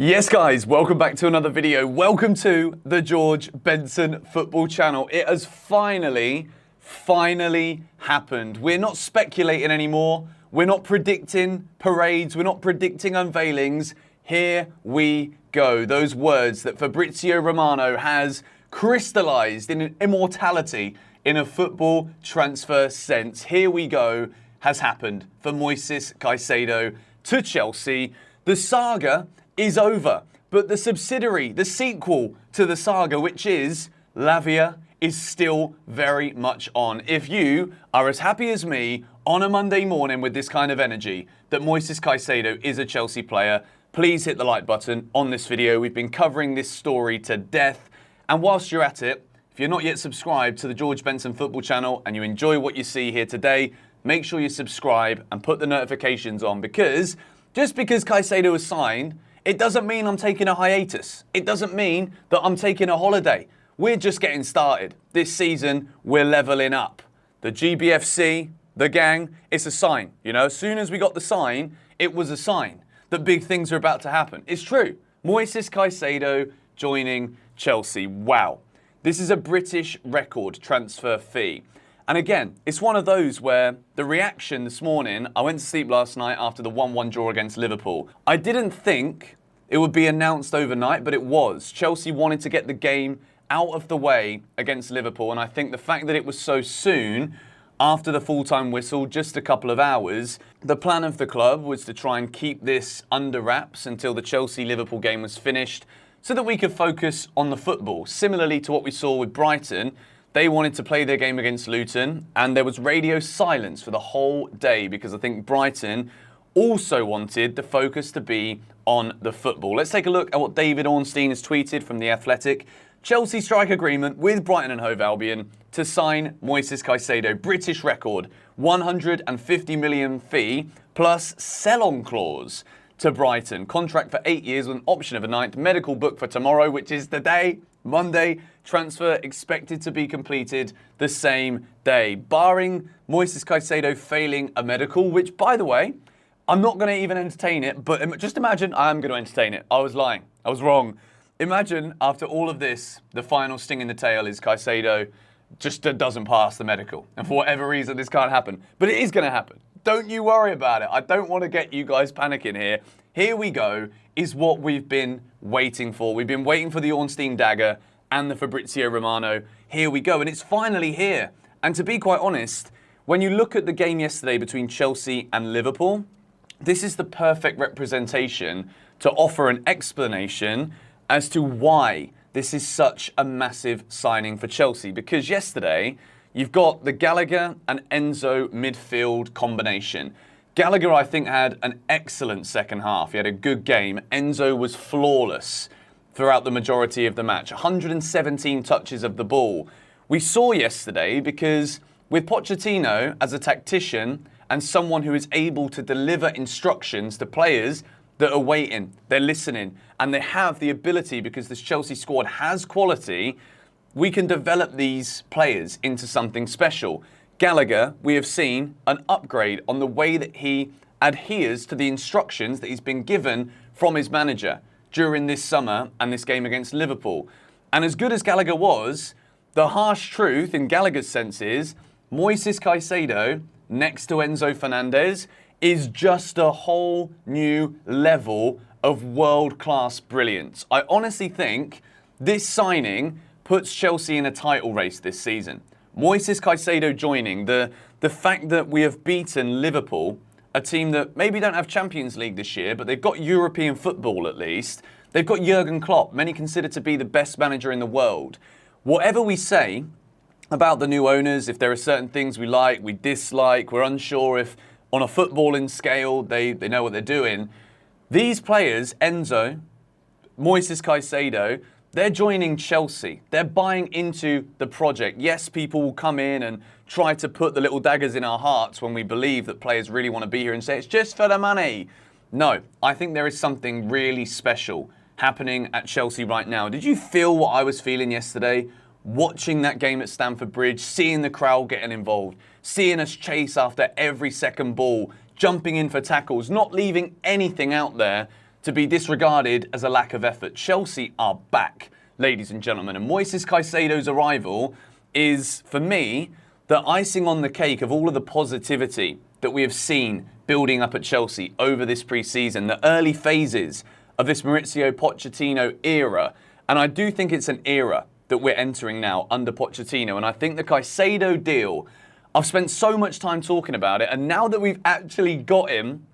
Yes guys, welcome back to another video. Welcome to the George Benson Football Channel. It has finally happened. We're not speculating anymore. We're not predicting parades. We're not predicting unveilings. Here we go. Those words that Fabrizio Romano has crystallized in immortality in a football transfer sense. Here we go has happened for Moises Caicedo to Chelsea. The saga is over, but the subsidiary, the sequel to the saga, which is Lavia, is still very much on. If you are as happy as me on a Monday morning with this kind of energy that Moises Caicedo is a Chelsea player, please hit the like button on this video. We've been covering this story to death. And whilst you're at it, if you're not yet subscribed to the George Benson Football Channel and you enjoy what you see here today, make sure you subscribe and put the notifications on, because just because Caicedo is signed, it doesn't mean I'm taking a hiatus. It doesn't mean that I'm taking a holiday. We're just getting started. This season, we're leveling up. The GBFC, the gang, it's a sign. You know, as soon as we got the sign, it was a sign that big things are about to happen. It's true. Moises Caicedo joining Chelsea. Wow. This is a British record transfer fee. And again, it's one of those where the reaction this morning, I went to sleep last night after the 1-1 draw against Liverpool. I didn't think it would be announced overnight, but it was. Chelsea wanted to get the game out of the way against Liverpool, and I think the fact that it was so soon after the full-time whistle, just a couple of hours, the plan of the club was to try and keep this under wraps until the Chelsea-Liverpool game was finished so that we could focus on the football. Similarly to what we saw with Brighton, they wanted to play their game against Luton, and there was radio silence for the whole day because I think Brighton also wanted the focus to be on the football. Let's take a look at what David Ornstein has tweeted from The Athletic. Chelsea strike agreement with Brighton and Hove Albion to sign Moises Caicedo. British record, 150 million fee plus sell-on clause to Brighton. Contract for 8 years with an option of a 9th. Medical book for tomorrow, which is today, Monday. Transfer expected to be completed the same day. Barring Moises Caicedo failing a medical, which, by the way, I'm not going to even entertain it, but just imagine I am going to entertain it. I was lying. I was wrong. Imagine after all of this, the final sting in the tail is Caicedo just doesn't pass the medical. And for whatever reason, this can't happen. But it is going to happen. Don't you worry about it. I don't want to get you guys panicking here. Here we go is what we've been waiting for. We've been waiting for the Ornstein dagger and the Fabrizio Romano. Here we go. And it's finally here. And to be quite honest, when you look at the game yesterday between Chelsea and Liverpool, this is the perfect representation to offer an explanation as to why this is such a massive signing for Chelsea. Because yesterday, you've got the Gallagher and Enzo midfield combination. Gallagher, I think, had an excellent second half. He had a good game. Enzo was flawless throughout the majority of the match. 117 touches of the ball. We saw yesterday because with Pochettino as a tactician and someone who is able to deliver instructions to players that are waiting, they're listening, and they have the ability, because this Chelsea squad has quality, we can develop these players into something special. Gallagher, we have seen an upgrade on the way that he adheres to the instructions that he's been given from his manager during this summer and this game against Liverpool. And as good as Gallagher was, the harsh truth in Gallagher's sense is Moises Caicedo next to Enzo Fernandez is just a whole new level of world-class brilliance. I honestly think this signing puts Chelsea in a title race this season. Moises Caicedo joining, the fact that we have beaten Liverpool, a team that maybe don't have Champions League this year, but they've got European football at least. They've got Jurgen Klopp, many consider to be the best manager in the world. Whatever we say about the new owners, if there are certain things we like, we dislike, we're unsure if on a footballing scale they know what they're doing, these players, Enzo, Moises Caicedo, they're joining Chelsea. They're buying into the project. Yes, people will come in and try to put the little daggers in our hearts when we believe that players really want to be here and say it's just for the money. No, I think there is something really special happening at Chelsea right now. Did you feel what I was feeling yesterday? Watching that game at Stamford Bridge, seeing the crowd getting involved, seeing us chase after every second ball, jumping in for tackles, not leaving anything out there to be disregarded as a lack of effort. Chelsea are back, ladies and gentlemen. And Moises Caicedo's arrival is, for me, the icing on the cake of all of the positivity that we have seen building up at Chelsea over this pre-season, the early phases of this Mauricio Pochettino era. And I do think it's an era that we're entering now under Pochettino. And I think the Caicedo deal, I've spent so much time talking about it. And now that we've actually got him,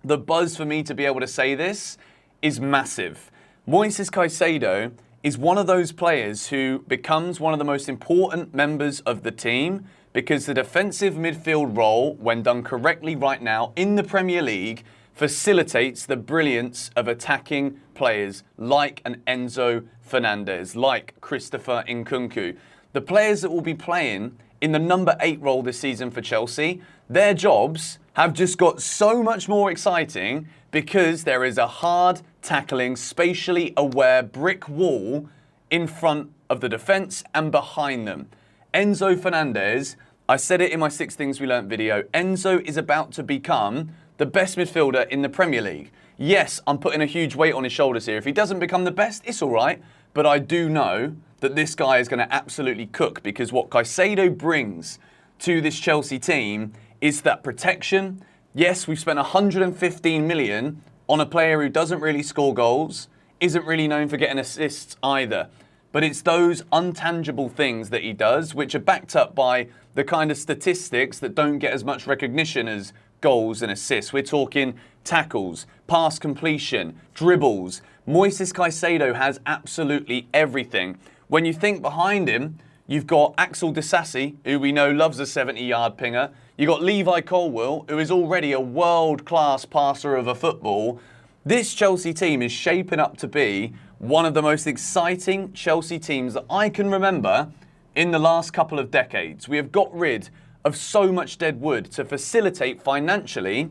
the buzz for me to be able to say this is massive. Moises Caicedo is one of those players who becomes one of the most important members of the team because the defensive midfield role, when done correctly right now in the Premier League, facilitates the brilliance of attacking players like an Enzo Fernandez, like Christopher Nkunku. The players that will be playing in the number 8 role this season for Chelsea, their jobs have just got so much more exciting because there is a hard tackling, spatially aware brick wall in front of the defence and behind them. Enzo Fernandez, I said it in my 6 Things We Learnt video, Enzo is about to become the best midfielder in the Premier League. Yes, I'm putting a huge weight on his shoulders here. If he doesn't become the best, it's all right. But I do know that this guy is going to absolutely cook because what Caicedo brings to this Chelsea team is that protection. Yes, we've spent 115 million on a player who doesn't really score goals, isn't really known for getting assists either. But it's those intangible things that he does, which are backed up by the kind of statistics that don't get as much recognition as goals and assists. We're talking tackles, pass completion, dribbles. Moises Caicedo has absolutely everything. When you think behind him, you've got Axel Disasi, who we know loves a 70-yard pinger. You've got Levi Colwill, who is already a world-class passer of a football. This Chelsea team is shaping up to be one of the most exciting Chelsea teams that I can remember in the last couple of decades. We have got rid of so much dead wood to facilitate financially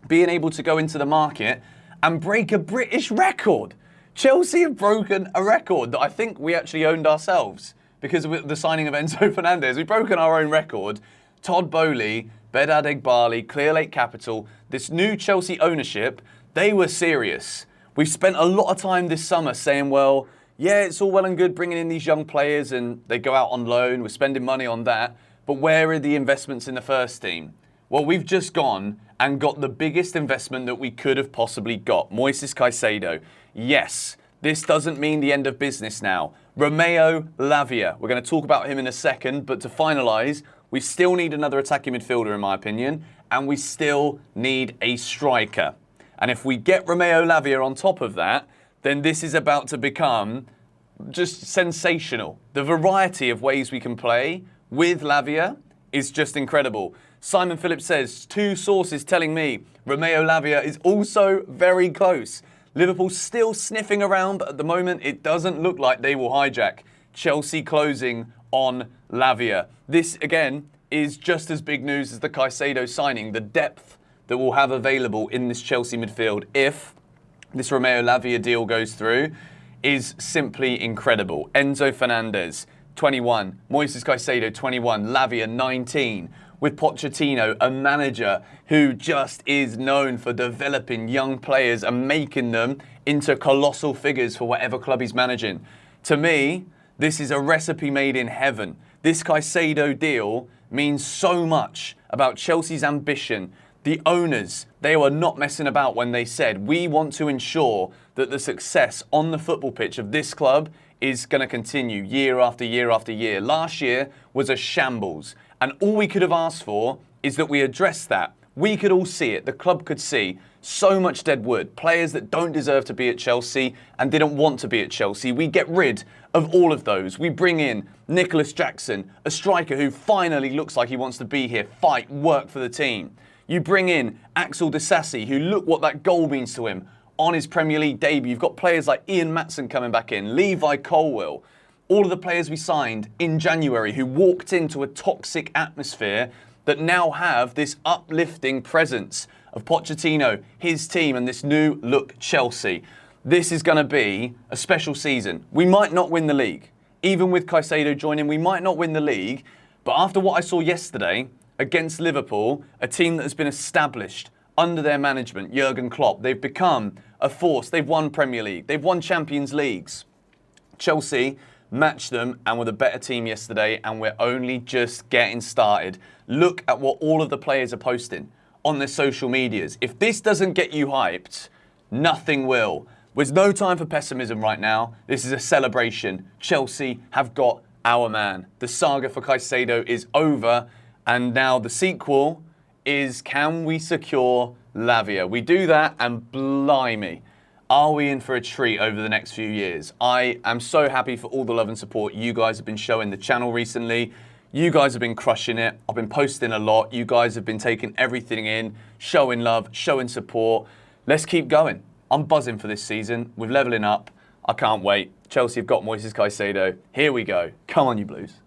being able to go into the market and break a British record. Chelsea have broken a record that I think we actually owned ourselves because of the signing of Enzo Fernandez. We've broken our own record. Todd Boehly, Bedad Egbali, Clear Lake Capital, this new Chelsea ownership, they were serious. We've spent a lot of time this summer saying, well, yeah, it's all well and good bringing in these young players and they go out on loan, we're spending money on that, but where are the investments in the first team? Well, we've just gone and got the biggest investment that we could have possibly got. Moises Caicedo. Yes, this doesn't mean the end of business now. Romeo Lavia. We're going to talk about him in a second, but to finalise, we still need another attacking midfielder, in my opinion, and we still need a striker. And if we get Romeo Lavia on top of that, then this is about to become just sensational. The variety of ways we can play with Lavia is just incredible. Simon Phillips says, 2 sources telling me Romeo Lavia is also very close. Liverpool still sniffing around, but at the moment it doesn't look like they will hijack. Chelsea closing on Lavia. This, again, is just as big news as the Caicedo signing. The depth that we'll have available in this Chelsea midfield if this Romeo Lavia deal goes through is simply incredible. Enzo Fernandez, 21. Moises Caicedo, 21. Lavia, 19. With Pochettino, a manager who just is known for developing young players and making them into colossal figures for whatever club he's managing. To me, this is a recipe made in heaven. This Caicedo deal means so much about Chelsea's ambition. The owners, they were not messing about when they said, we want to ensure that the success on the football pitch of this club is going to continue year after year after year. Last year was a shambles. And all we could have asked for is that we address that. We could all see it. The club could see so much dead wood. Players that don't deserve to be at Chelsea and didn't want to be at Chelsea. We get rid of all of those. We bring in Nicholas Jackson, a striker who finally looks like he wants to be here, fight, work for the team. You bring in Axel Disasi, who look what that goal means to him on his Premier League debut. You've got players like Ian Matson coming back in, Levi Colwill. All of the players we signed in January who walked into a toxic atmosphere that now have this uplifting presence of Pochettino, his team, and this new look Chelsea. This is going to be a special season. We might not win the league. Even with Caicedo joining, we might not win the league. But after what I saw yesterday against Liverpool, a team that has been established under their management, Jurgen Klopp, they've become a force. They've won Premier League. They've won Champions Leagues. Chelsea matched them and were the better team yesterday, and we're only just getting started. Look at what all of the players are posting on their social medias. If this doesn't get you hyped, nothing will. There's no time for pessimism right now. This is a celebration. Chelsea have got our man. The saga for Caicedo is over, and now the sequel is, can we secure Lavia? We do that, and blimey, are we in for a treat over the next few years? I am so happy for all the love and support you guys have been showing the channel recently. You guys have been crushing it. I've been posting a lot. You guys have been taking everything in, showing love, showing support. Let's keep going. I'm buzzing for this season. We're leveling up. I can't wait. Chelsea have got Moises Caicedo. Here we go. Come on, you Blues.